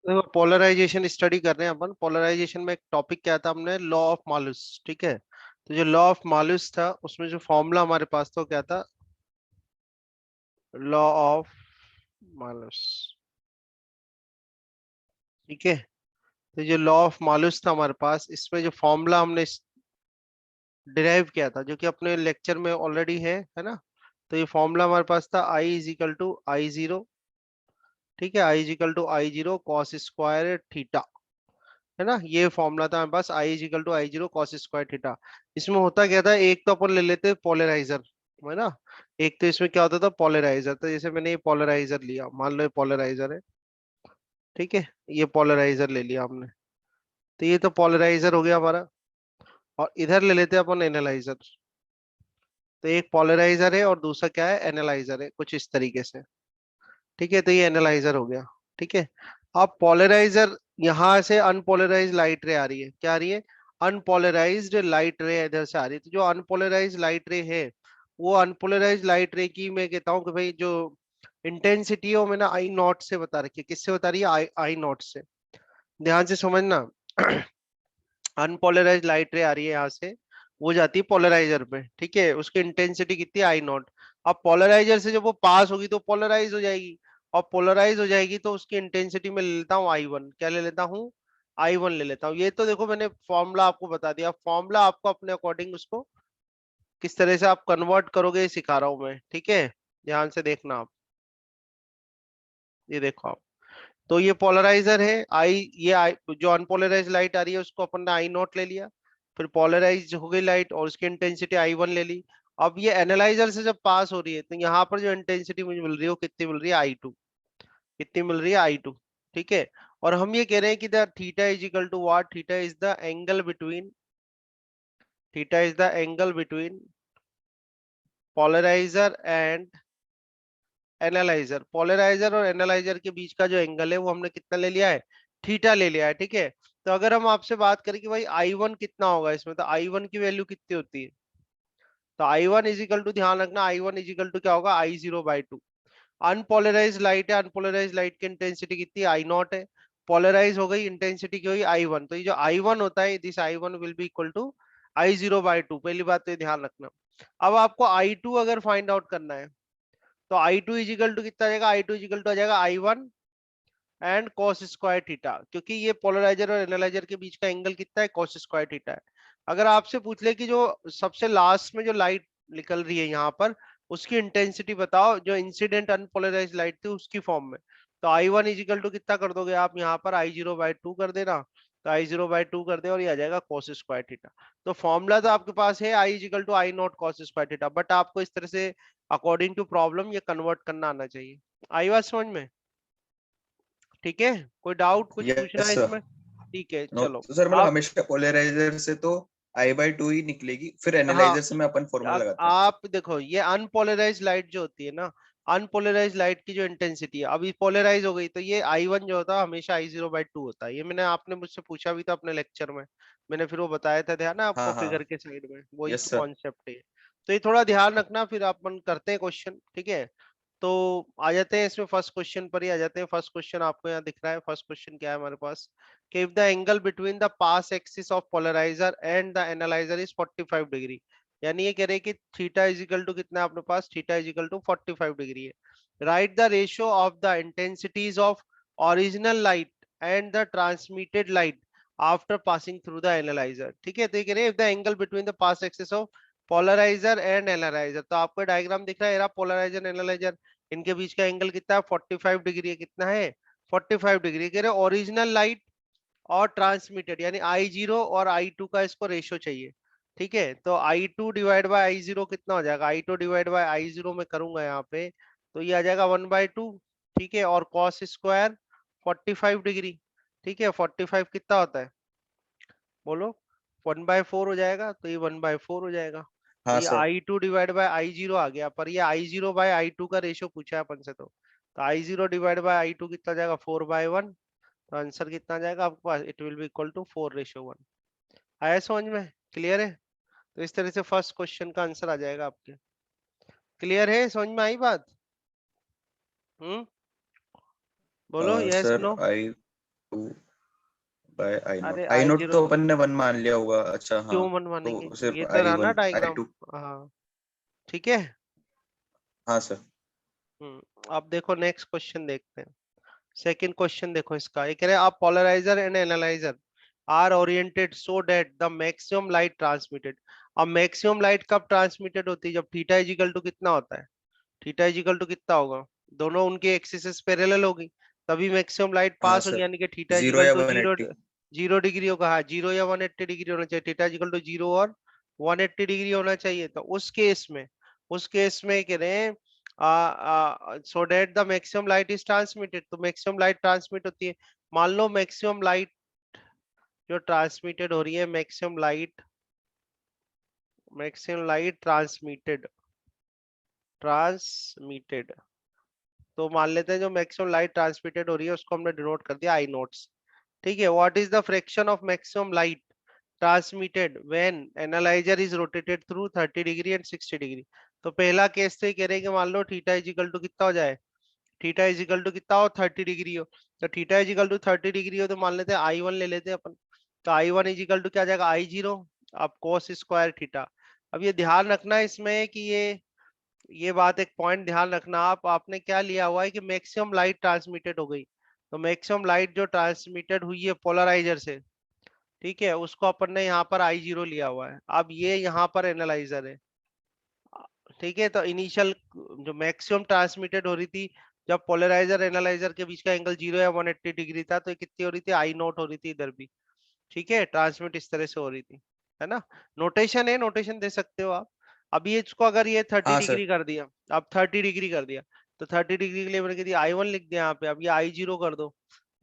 देखो polarisation study कर रहे हैं अपन। पोलराइजेशन में एक टॉपिक क्या था, हमने लॉ ऑफ मालुस। ठीक है, तो जो लॉ ऑफ मालुस था उसमें जो फॉर्मूला हमारे पास था वो क्या था, लॉ ऑफ मालुस। ठीक है, तो जो लॉ ऑफ मालुस था हमारे पास, इसमें जो फॉर्मूला हमने डिराइव किया था, जो कि अपने लेक्चर में ऑलरेडी है ना। तो ये फॉर्मूला हमारे पास था I is equal to I zero. ठीक है, I is equal to I zero cos square theta, है ना। ये फॉर्मूला था हमारे पास, I is equal to I zero cos square theta. इसमें होता क्या था, एक तो अपन ले लेते पोलराइजर, है ना। एक तो इसमें क्या होता था, पोलराइजर। तो जैसे मैंने ये पोलराइजर लिया, मान लो ये पोलराइजर है। ठीक है, ये पोलराइजर ले लिया हमने। तो ये तो पोलराइजर हो गया हमारा। और इधर ले लेते हैं अपन एनालाइजर। तो एक पोलराइजर है और दूसरा क्या है, एनालाइजर है, कुछ इस तरीके से। ठीक है, तो ये एनालाइजर हो गया। ठीक है, अब पोलराइजर, यहाँ से अनपोलराइज लाइट रे आ रही है, क्या आ रही है, अनपोलराइज्ड लाइट रे इधर से आ रही है। तो जो अनपोलराइज लाइट रे है, वो अनपोलराइज लाइट रे की मैं कहता हूँ कि भाई जो इंटेंसिटी है वो मैंने आई नॉट से बता रखी है। किससे बता रही है, आई आई नॉट से। ध्यान से समझना। अनपोलराइज लाइट रे आ रही है यहाँ से, वो जाती है पोलराइजर पे। ठीक है, उसकी इंटेंसिटी कितनी है, आई नॉट। अब पोलराइजर से जब वो पास होगी तो पोलराइज हो जाएगी, और पोलराइज हो जाएगी तो उसकी इंटेंसिटी में ले लेता हूँ आई वन। क्या ले लेता हूँ, आई वन ले लेता हूँ। ये तो देखो मैंने फॉर्मूला आपको बता दिया। फॉर्मूला आपको अपने अकॉर्डिंग उसको किस तरह से आप कन्वर्ट करोगे ये सिखा रहा हूँ मैं। ठीक है, ध्यान से देखना आप। ये देखो आप, तो ये पोलराइजर है आई, ये आई, जो अनपोलराइज लाइट आ रही है उसको अपन ने आई नॉट ले लिया। फिर पोलराइज हो गई लाइट और उसकी इंटेंसिटी आई वन ले ली। अब ये एनालाइजर से जब पास हो रही है तो यहाँ पर जो इंटेंसिटी मुझे मिल रही है वो कितनी मिल रही है, आई टू। कितनी मिल रही है, आई टू। ठीक है, और हम ये कह रहे हैं कि the theta is equal to what, theta is the angle between, theta is the angle between polarizer and analyzer. Polarizer और एनालाइजर के बीच का जो एंगल है वो हमने कितना ले लिया है, थीटा ले लिया है। ठीक है, तो अगर हम आपसे बात करें कि भाई आई वन कितना होगा इसमें, तो आई वन की वैल्यू कितनी होती है, तो I one is equal to, ध्यान रखना, I one is equal to क्या होगा, I zero by two. Unpolarise light है, अनपोलराइज लाइट की इंटेंसिटी कितनी, आई नॉट है। पोलराइज हो गई, इंटेंसिटी की हुई आई वन। तो ये जो आई वन होता है, this I one will be equal to I zero by two. पहली बात तो ये ध्यान रखना। अब आपको आई टू अगर फाइंड आउट करना है, तो आई टू इजिकल टू कितना आ जाएगा, आई टू इजिकल टू आ जाएगा I one and cos square theta, क्योंकि ये पोलराइजर और एनालाइजर के बीच का एंगल कितना है, कॉस स्क्वायर थीटा है। अगर आपसे पूछ ले कि जो सबसे लास्ट में जो लाइट निकल रही है यहाँ पर, उसकी इंटेंसिटी बताओ, जो इंसिडेंट अनपोलराइज लाइट थी उसकी फॉर्म में, तो आई वन इजिकल टू कितना कर दोगे आप, यहाँ पर आई जीरो बाई टू कर देना। तो आई जीरो बाई टू कर दे और ये आ जाएगा कॉस स्क्वायर थीटा। तो फॉर्मूला तो आपके पास है I is equal to I nought cos square theta, but आपको इस तरह से अकॉर्डिंग टू प्रॉब्लम ये कन्वर्ट करना आना चाहिए। आई बात समझ में। ठीक है, कोई डाउट कुछ पूछना यस है सर। इसमें, ठीक है नो चलो। तो सर मतलब आप, हमेशा पोलराइजर से तो आई बाई टू ही निकलेगी, फिर हाँ, एनालाइजर से मैं अपन फॉर्मूला लगाते हैं। आप देखो ये अनपोलराइज लाइट जो होती है ना, अनपोलराइज लाइट की जो इंटेंसिटी है, अभी पोलराइज हो गई तो ये आई वन जो होता है हमेशा आई जीरो बाई टू होता है। ये मैंने, आपने मुझसे पूछा भी था अपने लेक्चर में, मैंने फिर वो बताया था, ध्यान है आपको, हाँ फिगर हाँ। के साइड में वही यस तो सर। कॉन्सेप्ट है। तो ये थोड़ा ध्यान रखना, फिर अपन करते हैं क्वेश्चन। ठीक है, तो आ जाते हैं इसमें, फर्स्ट क्वेश्चन पर ही आ जाते हैं। फर्स्ट क्वेश्चन आपको यहाँ दिख रहा है। फर्स्ट क्वेश्चन क्या है हमारे पास, कि if the angle between the pass axis of polariser and the analyzer is 45 degree, यानी ये कह रहे हैं कि थीटा इज इक्वल टू कितना है अपने पास, theta is equal to 45 degree है। Right the ratio of the intensities of original light and the transmitted light after passing through the analyser. ठीक है, तो ये कह रहे हैं if the angle between the pass axis of polariser and analyser, तो आपको डायग्राम दिख रहा है, पोलराइजर एनालाइजर, इनके बीच का एंगल कितना है, 45 डिग्री है। कितना है, 45 डिग्री। कह रहे ओरिजिनल लाइट और ट्रांसमिटेड, यानी आई जीरो और आई टू का इसको रेशियो चाहिए। ठीक है, तो I two divide by I zero कितना हो जाएगा, I two divide by I zero में करूंगा यहाँ पे, तो ये आ जाएगा वन बाई टू। ठीक है, और कॉस स्क्वायर 45 डिग्री। ठीक है, 45 कितना होता है, बोलो, वन बाय फोर हो जाएगा, तो ये वन बाय फोर हो जाएगा। तो हाँ ये sir. I two divide by I zero आ गया, पर ये I zero by I two का रेशियो पूछा है अपन से। तो I zero divide by I two कितना जाएगा, फोर बाय वन। तो आंसर कितना जाएगा आपके पास, it will be equal to 4:1। आया समझ में, क्लियर है। तो इस तरह से फर्स्ट क्वेश्चन का आंसर आ जाएगा आपके। क्लियर है, समझ में आई बात। हम्म, बोलो yes sir no. I two by I अरे nought, I I nought zero तो अपन ने 1 मान लिया होगा। अच्छा हाँ, क्यों मन मानेंगे, तो सिर्फ ये तो आई रहा ना वन आई डायग्राम। टू। हाँ ठीक है। हाँ सर। अब देखो नेक्स्ट क्वेश्चन देखते हैं। सेकंड क्वेश्चन देखो इसका, ये कह रहे हैं आप polarizer and analyzer are oriented so that the maximum light transmitted. अब मैक्सिमम लाइट कब ट्रांसमिटेड होती है, जब थीटा इज इक्वल टू कितना होता है, थीटा इज इक्वल टू कितना होगा, दोनों उनके एक्सिस पैरेलल होगी, तभी मैक्सिमम लाइट हाँ पास होगी, सर, यानी कि थीटा इज 0 इक्वल या टू 180। 0 डिग्री होगा। हाँ 0 या 180 डिग्री होना चाहिए, थीटा इज इक्वल टू 0 और 180 डिग्री होना चाहिए। तो उस केस में कह रहे हैं so that the maximum light is transmitted, तो मैक्सिमम लाइट ट्रांसमिट होती है। मान लो मैक्सिमम लाइट जो ट्रांसमिटेड हो रही है, मैक्सिमम लाइट ट्रांसमिटेड, तो मान लेते हैं जो मैक्सिमम लाइट ट्रांसमिटेड हो रही है उसको हमने डिनोट कर दिया आई नोट्स। ठीक है, what is the fraction of maximum light transmitted when analyser is rotated through 30 degree and 60 degree. तो पहला केस तो ये कह रहे हैं कि मान लो थीटा इज इक्वल टू कितना हो जाए, थीटा इज इक्वल टू कितना हो 30 डिग्री हो। तो theta is equal to 30 degree हो तो मान लेते हैं आई वन ले लेते हैं अपन। तो I one is equal to क्या आ जाएगा, आई जीरो, अब कोस स्क्वायर थीटा। अब ये ध्यान रखना है इसमें कि ये बात एक पॉइंट ध्यान रखना, आपने क्या लिया हुआ है कि मैक्सिमम लाइट ट्रांसमिटेड हो गई, तो मैक्सिमम लाइट जो ट्रांसमिटेड हुई है पोलराइजर से, ठीक है, उसको अपन ने यहाँ पर आई जीरो लिया हुआ है। अब ये यहाँ पर एनालाइजर है, ठीक है। तो इनिशियल जो मैक्सिमम ट्रांसमिटेड हो रही थी जब पोलराइजर एनालाइजर के बीच का एंगल 0 या 180 डिग्री था, तो ये कितनी हो रही थी, आई नोट हो रही थी इधर भी। ठीक है, ट्रांसमिट इस तरह से हो रही थी, है ना। नोटेशन है, नोटेशन दे सकते हो आप। अभी इसको अगर ये 30 हाँ सर। डिग्री कर दिया, अब 30 डिग्री कर दिया, तो 30 डिग्री के लिए मैंने कह दिया आई वन लिख दिया यहाँ पे, अब ये आई जीरो कर दो।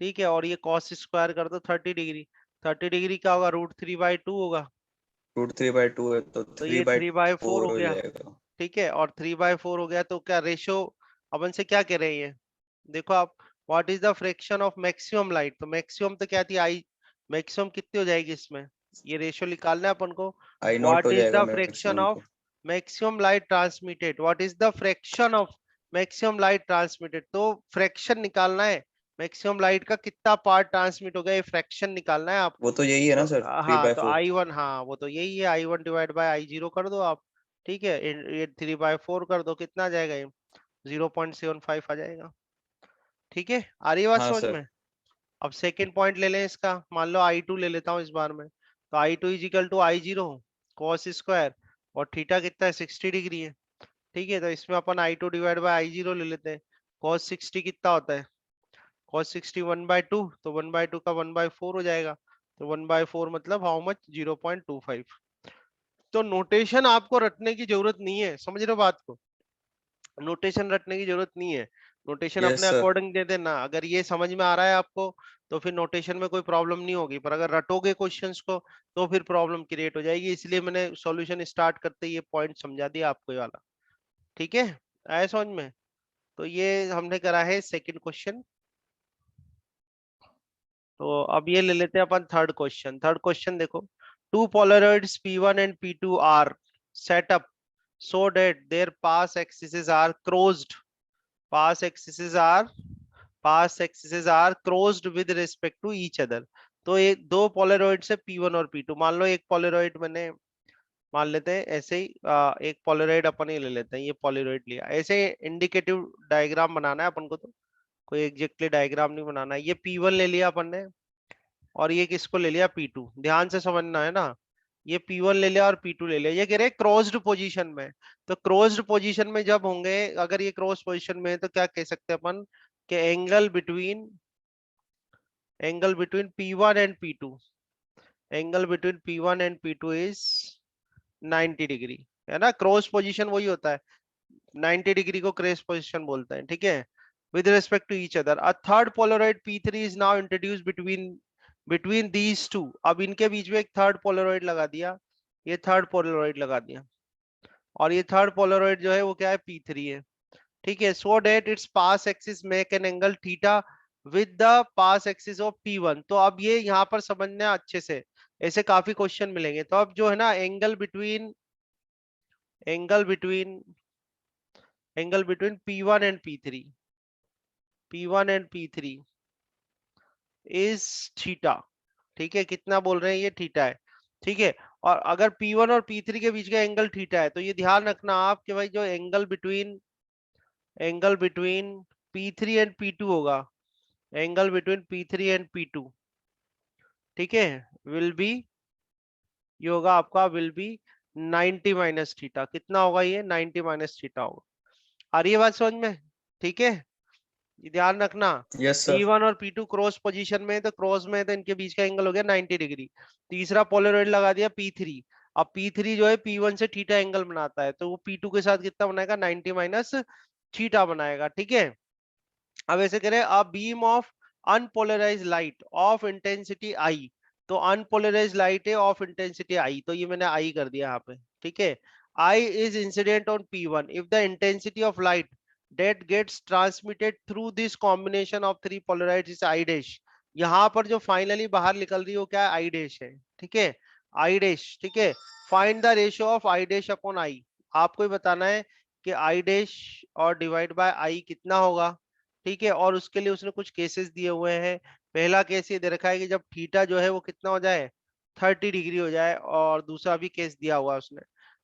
ठीक है, और ये कॉस स्क्वायर कर दो 30 डिग्री। 30 डिग्री क्या होगा, √3/2 होगा। √3/2 है तो तो थ्री ये बाई 3/4 फोर हो हो गया। जाएगा। ठीक है, और 3/4 हो गया, तो क्या रेशियो अपन से क्या कह रहे हैं, देखो आप, what is the fraction of maximum light, तो मैक्सिमम तो क्या थी आई, मैक्सिमम कितनी हो जाएगी इसमें, ये रेशियो निकालना है अपन को। आई नॉट व्हाट हो इज जाएगा द फ्रैक्शन मैक्सिमम ऑफ तो। Maximum light transmitted, what is the fraction of maximum light transmitted, तो फ्रैक्शन निकालना है, मैक्सिमम लाइट का कितना पार्ट ट्रांसमिट हो गया, ये फ्रैक्शन निकालना है वो आपको। तो यही है तो ना सर, थ्री हाँ, बाई तो फोर आई वन, हाँ वो तो यही है, I one divide by I zero कर दो आप। ठीक है, ये 3/4 कर दो, कितना आ जाएगा ये, 0.75 आ जाएगा। ठीक है, आ रही है बात हाँ समझ सर। में। अब सेकंड पॉइंट ले लें इसका, मान लो आई टू ले लेता हूँ इस बार में, तो I two is equal to I zero cos square, और थीटा कितना है 60 डिग्री है। ठीक है, तो इसमें अपन I two divide by I zero ले लेते हैं। कॉस 60 कितना होता है, कॉस 60 1/2, तो 1/2 का 1/4 हो जाएगा। तो 1/4 मतलब हाउ मच, 0.25। तो नोटेशन आपको रटने की जरूरत नहीं है, समझ रहे हो बात को, नोटेशन रटने की जरूरत नहीं है, नोटेशन यस अपने सर। अकॉर्डिंग दे देना। अगर ये समझ में आ रहा है आपको तो फिर नोटेशन में कोई प्रॉब्लम नहीं होगी, पर अगर रटोगे क्वेश्चंस को तो फिर प्रॉब्लम क्रिएट हो जाएगी, इसलिए मैंने सॉल्यूशन स्टार्ट करते ही ये पॉइंट समझा दिया आपको ये वाला। ठीक है, आया समझ में। तो ये हमने करा है सेकंड क्वेश्चन। तो अब ये ले लेते हैं अपन थर्ड क्वेश्चन। थर्ड क्वेश्चन देखो, two polaroids P1 and P2 are set up so that their pass axes are crossed with respect to each other। तो ये दो पोलरॉइड है P1 और P2, मान लो एक पोलरॉइड मैंने, मान लेते हैं ऐसे ही, एक पोलरॉइड अपन ही ले लेते हैं, ये पोलरॉइड लिया, ऐसे इंडिकेटिव डायग्राम बनाना है अपन को, तो कोई एग्जैक्टली डायग्राम नहीं बनाना है। ये P1 ले लिया अपन ने, और ये किसको ले लिया, P2, ध्यान से समझना है ना। ये P1 ले लिया और P2 ले लिया, ये कह रहे हैं क्रॉस्ड पोजीशन में। तो क्रॉस्ड पोजीशन में जब होंगे, अगर ये क्रॉस पोजीशन में है तो क्या कह सकते हैं अपन, कि angle between P1 and P2, angle between P1 and P2 is 90 degree, है ना। क्रॉस पोजीशन वही होता है, 90 डिग्री को क्रॉस पोजीशन बोलते हैं। ठीक है, with respect to each other a third polaroid P3 is now introduced between these two। अब इनके बीच में एक थर्ड पोलरॉइड लगा दिया, ये थर्ड पोलरॉइड लगा दिया, और ये थर्ड पोलरॉइड जो है वो क्या है, P3 है। ठीक है, so that its pass axis make an angle theta with the pass axis of P1। तो अब ये यहाँ पर समझना अच्छे से, ऐसे काफी क्वेश्चन मिलेंगे। तो अब जो है ना, angle between P1 and P3, P1 and P3, is theta. ठीक है, कितना बोल रहे हैं, ये थीटा है। ठीक है, और अगर P1 और P3 के बीच का एंगल थीटा है, तो ये ध्यान रखना आप कि भाई जो angle between P3 and P2 होगा, angle between P3 and P2, ठीक है, विल बी, ये होगा आपका विल बी 90 माइनस थीटा। कितना होगा ये, 90 माइनस थीटा होगा। आ रही है बात समझ में? ठीक है, ये ध्यान रखना। Yes sir. P1 और P2 क्रॉस पोजीशन में है, तो क्रॉस में है, तो इनके बीच का एंगल हो गया 90 डिग्री। तीसरा पोलरॉइड लगा दिया P3। अब P3 जो है P1 से थीटा एंगल बनाता है, तो वो P2 के साथ कितना बनाएगा, 90 माइनस थीटा बनाएगा। ठीक है, अब ऐसे करें, a beam of unpolarised light of intensity I. तो अनपोलराइज्ड लाइट है ऑफ इंटेंसिटी आई, तो ये मैंने आई कर दिया यहाँ पे। ठीक है, I is incident on P1 if the intensity of light that gets transmitted through this combination of three polarities is I dash। यहाँ पर जो फाइनली बाहर निकल रही है वो क्या है, आई डैश है। ठीक है, आई डैश। ठीक है, find the ratio of I dash upon आई। आपको ही बताना है कि आई डैश और डिवाइड बाय आई कितना होगा। ठीक है, और उसके लिए उसने कुछ केसेस दिए हुए हैं। पहला केस ये दे रखा है कि जब थीटा जो है वो कितना हो जाए, 30 डिग्री हो जाए, और दूसरा भी केस दिया हुआ है उसने।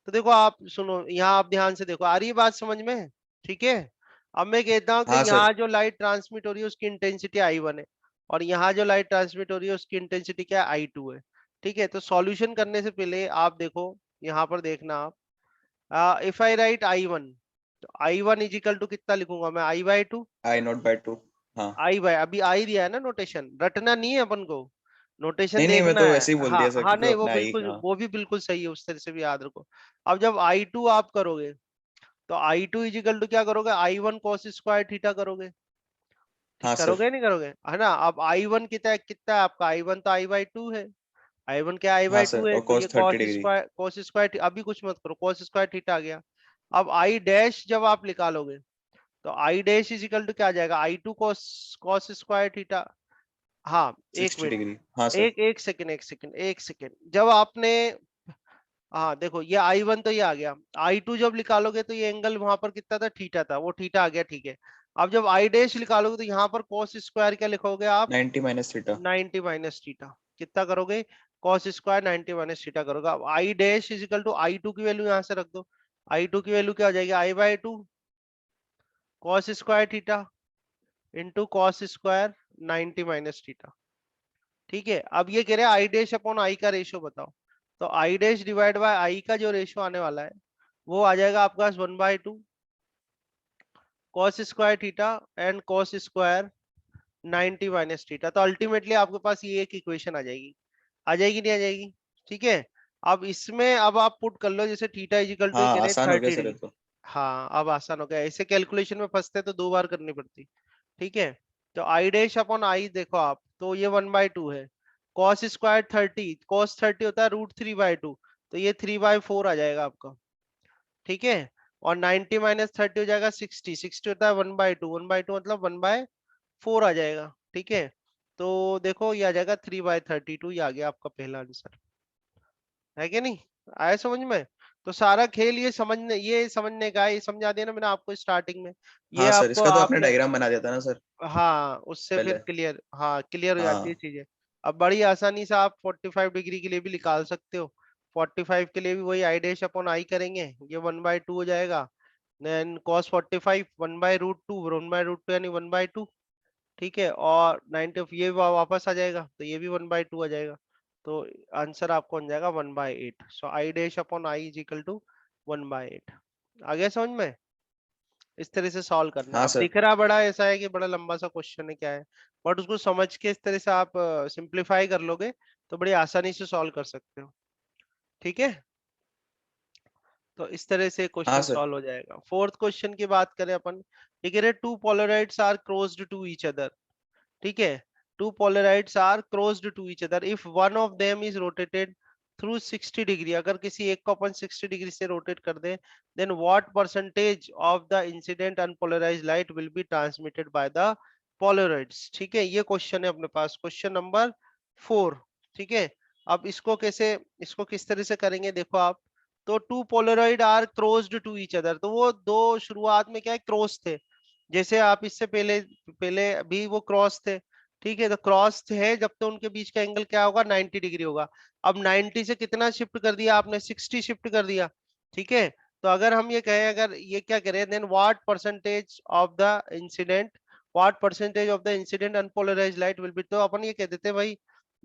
तो देखो आप सुनो, यहाँ आप ध्यान से देखो, आ रही है बात समझ में? ठीक है, अब मैं कहता हूँ कि हाँ सर। यहाँ जो लाइट ट्रांसमिट हो रही है उसकी इंटेंसिटी I1 है, और यहाँ जो लाइट ट्रांसमिट हो रही है उसकी इंटेंसिटी क्या है, I2 है। ठीक है, तो सॉल्यूशन करने से पहले आप देखो, यहाँ पर देखना आप, इफ आई राइट I1, तो I1 इज इक्वल टू कितना लिखूंगा मैं, I/2। I0/2। हाँ। आई बाय, अभी आई दिया है ना, नोटेशन रटना नहीं है अपन को, नोटेशन नहीं नहीं, मैं देखना तो है। वैसे ही बोल हाँ दिया सर, हाँ, क्योंकि नहीं वो अपने आई, बिल्कुल, हाँ। वो भी बिल्कुल सही है, उस तरह से भी याद रखो। अब जब I2 आप करोगे, तो I2 इज इक्वल टू क्या करोगे, I1 cos स्क्वायर थीटा करोगे। ठीक हाँ सर। करोगे नहीं करोगे, है ना? अब I1 कितना है आपका, I1 तो I/2 है। I1 क्या, आई हाँ बाई सर, टू है, और तो ये cos 30 डिग्री। कॉस स्क्वायर, अभी कुछ मत करो, कॉस स्क्वायर थीटा आ गया। अब आई डैश जब आप निकालोगे, तो I dash is equal to क्या आ जाएगा, I2 cos cos square theta. हाँ, एक 60 मिनट, डिग्री, हाँ सर। एक सेकंड जब आपने, हाँ देखो, ये I1 तो ये आ गया, I2 जब निकालोगे तो ये एंगल वहां पर कितना था, थीटा था, वो थीटा आ गया। ठीक है, अब जब आई डैश निकालोगे तो यहाँ पर कॉस स्क्वायर क्या लिखोगे आप, 90 - थीटा। 90 minus theta. कितना करोगे, कॉस स्क्वायर 90 माइनस थीटा करोगे। अब I dash is equal to I2 की वैल्यू यहाँ से रख दो। I2 की वैल्यू क्या हो जाएगी, I/2 cos square theta into cos square 90 minus theta. ठीक है, अब ये कह रहे हैं आई डैश अपॉन आई का रेशियो बताओ। तो आई डैश डिवाइड बाय आई का जो रेशियो आने वाला है, वो आ जाएगा आपके पास 1/2 cos square theta and cos square 90 minus theta. तो अल्टीमेटली आपके पास ये एक इक्वेशन आ जाएगी, आ जाएगी नहीं आ जाएगी? ठीक है, अब इसमें अब आप पुट कर लो, जैसे थीटा इज इक्वल टू कह हाँ, रहे हैं आसान हो गया 30 सर ये डिग्री। तो। हाँ, अब आसान हो गया, ऐसे कैलकुलेशन में फंसते तो 2 बार करनी पड़ती। ठीक है, तो आई डैश अपॉन आई देखो आप, तो ये 1/2 है। कॉस स्क्वायर 30, कॉस 30 होता है √3/2, तो ये 3/4 आ जाएगा आपका। ठीक है, और 90 माइनस 30 हो जाएगा 60, 60 होता है 1/2, 1/2 मतलब 1/4 आ जाएगा। ठीक है, तो देखो ये आ जाएगा 3/32, ये आ गया आपका पहला आंसर, है कि नहीं? आया समझ में? तो सारा खेल ये समझने का है, ये समझा दिया ना मैंने आपको स्टार्टिंग में। ये हाँ सर, आपको इसका तो आपने आपने, डायग्राम बना दिया था ना सर, हाँ उससे फिर पहले। क्लियर, हाँ क्लियर हो जाती है हाँ। चीजें। अब बड़ी आसानी से आप 45 डिग्री के लिए भी निकाल सकते हो। 45 के लिए भी वही आई डैश अपॉन आई करेंगे, ये 1/2 हो जाएगा। देन cos 45 1/√2, 1/√2 यानी 1/2। ठीक है, और 90 ये वापस आ जाएगा, तो ये भी 1/2 आ जाएगा। तो आंसर आपको बन जाएगा 1/8। So I dash upon I is equal to 1/8। आ गया समझ में? इस तरह से सॉल्व करना। हाँ अब सर। दिख रहा बड़ा ऐसा है कि बड़ा लंबा सा क्वेश्चन है क्या है, बट उसको समझ के इस तरह से आप सिंप्लीफाई कर लोगे, तो बड़ी आसानी से सॉल्व कर सकते हो। ठीक है, तो इस तरह से हाँ क्वेश्चन सर। सॉल्व हो जाएगा। फोर्थ क्वेश्चन की बात करें अपन, ये कह रहे two polaroids are closed to each other. ठीक है, two polaroids are closed to each other if one of them is rotated through 60 degree. अगर किसी एक को अपन 60 डिग्री से रोटेट कर दें, then what percentage of the incident unpolarised light will be transmitted by the polaroids. ठीक है, ये क्वेश्चन है अपने पास, क्वेश्चन नंबर 4। ठीक है, अब इसको किस तरह से करेंगे देखो आप। तो two polaroid are closed to each other, तो वो दो शुरुआत में क्या है, क्रॉस थे। जैसे आप इससे पहले पहले भी वो क्रॉस थे, ठीक है, तो क्रॉस है जब तो उनके बीच का एंगल क्या होगा, 90 डिग्री होगा। अब 90 से कितना शिफ्ट कर दिया आपने, 60 शिफ्ट कर दिया। ठीक है, तो अगर हम ये कहें, अगर ये क्या करें, then what percentage of the incident, what percentage of the incident unpolarised light will be, तो अपन ये कह देते हैं भाई,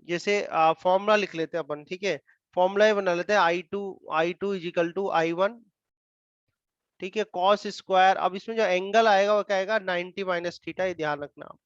जैसे फॉर्मूला लिख लेते हैं अपन। ठीक है, फॉर्मूला ये बना लेते हैं, I two is equal to I1, ठीक है, कॉस स्क्वायर। अब इसमें जो एंगल आएगा वो क्या आएगा, 90 माइनस थीटा, ये ध्यान रखना आप,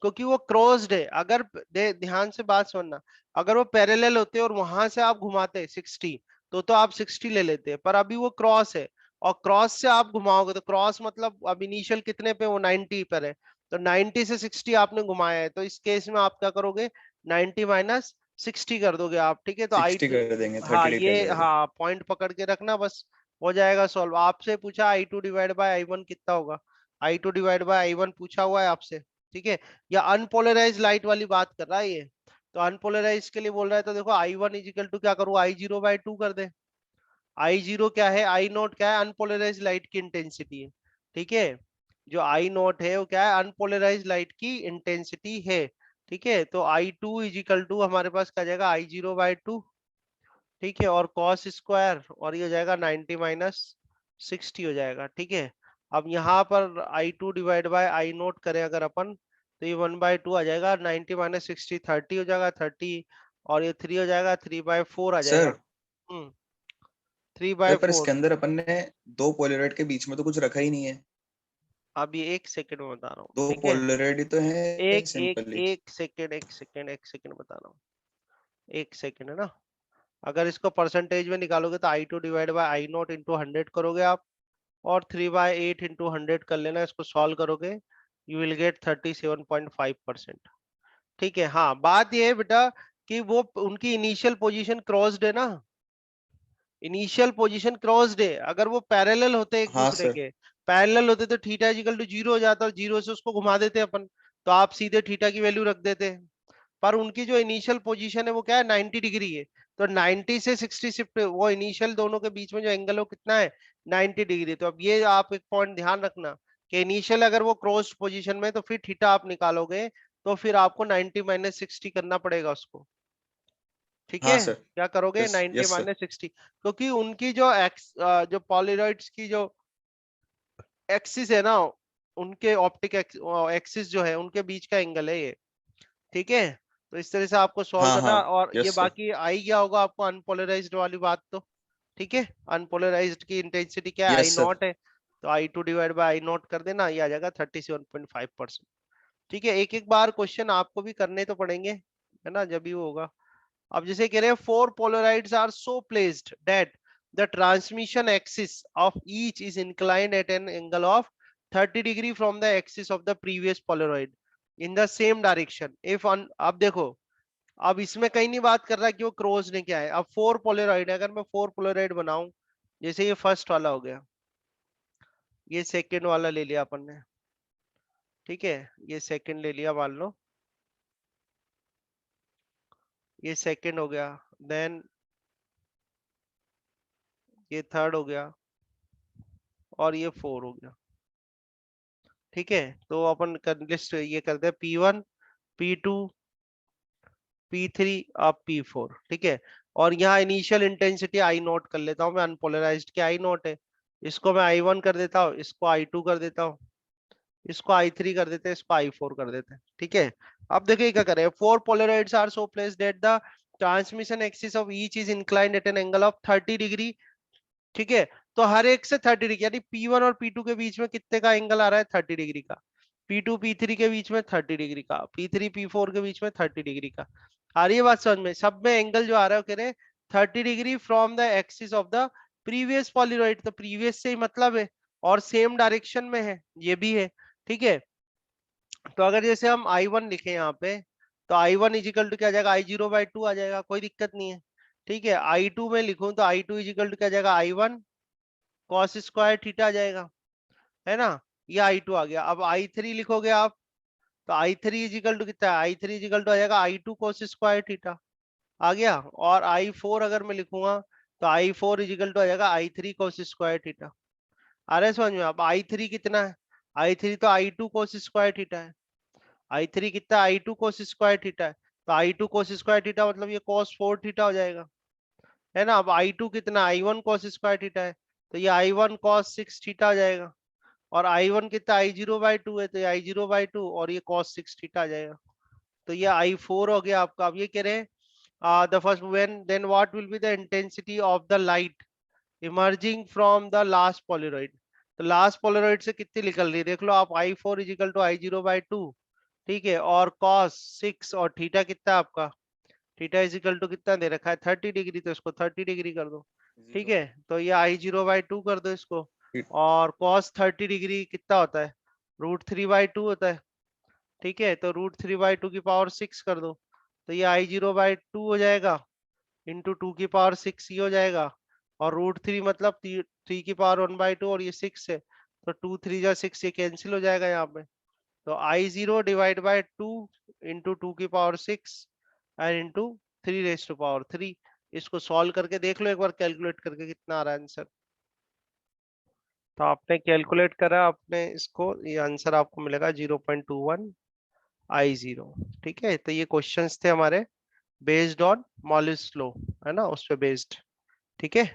क्योंकि वो क्रॉस्ड है। अगर ध्यान से बात सुनना, अगर वो पैरेलल होते और वहां से आप घुमाते 60, तो आप 60 ले लेते, पर अभी वो क्रॉस है, और क्रॉस से आप घुमाओगे तो क्रॉस मतलब अब इनिशियल कितने पे, वो 90 पर है, तो 90 से 60 आपने घुमाया है, तो इस केस में आप क्या करोगे, 90 माइनस 60 कर दोगे आप। ठीक है, तो आई 60 टू, कर देंगे, हाँ 30 डिग्री आ ये, जाएगा। हाँ पॉइंट पकड़ के रखना बस, हो जाएगा सॉल्व। आपसे पूछा I2 डिवाइड बाय I1 कितना होगा, I2 डिवाइड बाय I1 पूछा हुआ है आपसे। ठीक है, या अनपोलराइज लाइट वाली बात कर रहा है ये, तो अनपोलराइज के लिए बोल रहा है, तो देखो I1 इजिकल टू क्या करूँ, I0 बाय 2 कर दे। I0 क्या है, I नोट क्या है, अनपोलराइज लाइट की इंटेंसिटी है। ठीक है, जो I नोट है वो क्या है, अनपोलराइज लाइट की इंटेंसिटी है। ठीक है, तो I2 इजिकल टू हमारे पास क्या जाएगा, I0 बाय 2, ठीक है, और कॉस स्क्वायर, और ये हो जाएगा 90 माइनस 60 हो जाएगा। ठीक है, अब यहाँ पर I2 divide by I note करें अगर अपन, तो ये 1/2 आ जाएगा, 90 माइनस 60 30 हो जाएगा, 30, और ये 3 हो जाएगा, 3/4 आ जाएगा। सर, पर इसके 3/4। अंदर अपन ने दो पोलराइड के बीच में तो कुछ रखा ही नहीं है। अब ये एक सेकंड में बता रहा हूँ, दो ठीक है, पोलराइड ही तो है एक एक सिंपली। एक सेकंड, एक सेकंड बता रहा हूँ, एक सेकंड है ना। अगर इसको परसेंटेज में निकालोगे तो I2 divide by I note into 100 करोगे आप, और 3/8 इंटू 100 कर लेना, इसको सॉल्व करोगे, यू विल गेट 37.5%। ठीक है, हाँ बात ये है बेटा कि वो उनकी इनिशियल पोजीशन क्रॉस्ड है ना, इनिशियल पोजीशन क्रॉस्ड है। अगर वो पैरेलल होते एक हाँ दूसरे सर। के, पैरेलल होते तो थीटा इक्वल टू 0 हो जाता, और 0 से उसको घुमा देते अपन, तो आप सीधे थीटा की वैल्यू रख देते। पर उनकी जो इनिशियल पोजीशन है वो क्या है, 90 डिग्री है, तो 90 से 60 शिफ्ट, वो इनिशियल दोनों के बीच में जो एंगल है वो कितना है, 90 डिग्री। तो अब ये आप एक पॉइंट ध्यान रखना कि इनिशियल अगर वो क्रॉस पोजीशन में, तो फिर थीटा आप निकालोगे, तो फिर आपको 90 माइनस 60 करना पड़ेगा उसको। ठीक है, हाँ सर। क्या करोगे, यस 90 यस सर। माइनस 60, क्योंकि उनकी जो जो पॉलिरॉइड्स की जो एक्सिस है ना, उनके ऑप्टिक एक्सिस जो है उनके बीच का एंगल है ये। ठीक है, तो इस तरह से आपको सॉल्व हाँ हाँ। करना, और ये यस सर। बाकी आई गया होगा आपको अनपोलराइज्ड वाली बात तो। ठीक है, अनपोलराइज्ड की इंटेंसिटी क्या है, आई यस सर। नॉट है, तो I2 divide by I not कर देना, ये आ जाएगा 37.5%। ठीक है, एक एक बार क्वेश्चन आपको भी करने तो पड़ेंगे, है ना, जब भी वो होगा। अब जैसे कह रहे हैं, four polaroids are so placed that the transmission axis of each is inclined at an angle of 30 degree from the axis of the previous polaroid in the same direction if on. अब देखो, अब इसमें कहीं नहीं बात कर रहा कि वो क्रॉस ने क्या है, अब फोर पोलराइड है, अगर मैं फोर पोलराइड बनाऊं, जैसे ये फर्स्ट वाला हो गया, ये सेकंड वाला ले लिया अपन ने, ठीक है, ये सेकंड ले लिया मान लो, ये सेकंड हो गया, देन ये थर्ड हो गया, और ये फोर हो गया। ठीक है, तो अपन लिस्ट ये करते हैं, P1, P2, P3 अब P4। ठीक है, और यहाँ इनिशियल इंटेंसिटी आई नोट कर लेता हूँ मैं, अनपोलराइज्ड की आई नोट है, इसको मैं I1 कर देता हूँ, इसको I2 कर देता हूँ, इसको I3 कर देते हैं, इसको I4 कर देते हैं। ठीक है, अब देखिए क्या करें, four polaroids are so placed that the transmission axis of each is inclined at an angle of 30 degree. ठीक है, तो हर एक से 30 डिग्री, यानी P1 और P2 के बीच में कितने का एंगल आ रहा है, 30 डिग्री का, P2 P3 के बीच में 30 डिग्री का, P3 P4 के बीच में 30 डिग्री का। आ रही है बात समझ में, सब में एंगल जो आ रहा है वो कह रहे हैं 30 degree from the axis of the previous polaroid, तो प्रीवियस से ही मतलब है, और सेम डायरेक्शन में है, ये भी है। ठीक है, तो अगर जैसे हम I1 लिखे यहाँ पे, तो I1 इजिकल टू क्या आ जाएगा, I0/2 आ जाएगा, कोई दिक्कत नहीं है। ठीक है, I2 में लिखूं तो I2 इजिकल टू क्या आ जाएगा, I1 कॉस स्क्वायर थीटा आ जाएगा, है ना, ये I2 आ गया। अब I3 लिखोगे आप, तो I3 इजिकल टू कितना है, I3 इजिकल टू आ जाएगा I2 कॉस स्क्वायर थीटा, आ गया। और I4 अगर मैं लिखूंगा, तो I4 इजिकल टू आ जाएगा I3 कॉस स्क्वायर थीटा। आ रहा है समझ में, अब I3 कितना है, I3 तो I2 कॉस स्क्वायर थीटा है। I3 कितना, I2 cos स्क्वायर थीटा है, तो I2 cos स्क्वायर थीटा मतलब ये cos 4 थीटा हो जाएगा, है ना। अब I2 कितना, I1 cos स्क्वायर थीटा है, तो ये I1 cos 6 थीटा हो जाएगा। और I1 कितना, I0/2 है, तो ये I0/2 और ये cos 6 थीटा आ जाएगा। तो ये I4 हो गया आपका। अब ये कह रहे हैं the first when then what will be the intensity of the light emerging from the last polaroid. तो लास्ट पोलराइड से कितनी निकल रही है देख लो आप, I4 इजिकल टू I0/2, ठीक है। और cos 6 और थीटा कितना है आपका, थीटा इजिकल टू कितना दे रखा है 30 डिग्री, तो इसको 30 डिग्री कर दो, ठीक 0। है। तो ये I0/2 कर दो इसको। ठीक। और cos 30 डिग्री कितना होता है, √3/2 होता है, ठीक है। तो √3/2 की पावर 6 कर दो, तो ये I0/2 हो जाएगा, इंटू 2 की पावर 6 ये हो जाएगा। और √3 मतलब 3 की पावर 1/2 और ये 6 है, तो 2 3 जा 6, ये कैंसिल हो जाएगा यहाँ पे। तो I0 डिवाइड बाय 2 इंटू 2 की power 6 and into 3 raised to power 3। इसको सॉल्व करके देख लो एक बार कैलकुलेट करके कितना आ रहा है आंसर। तो आपने कैलकुलेट करा आपने इसको, ये आंसर आपको मिलेगा 0.21 I0, ठीक है। तो ये क्वेश्चंस थे हमारे बेस्ड ऑन मॉलिस लॉ, है ना, उस पे बेस्ड, ठीक है।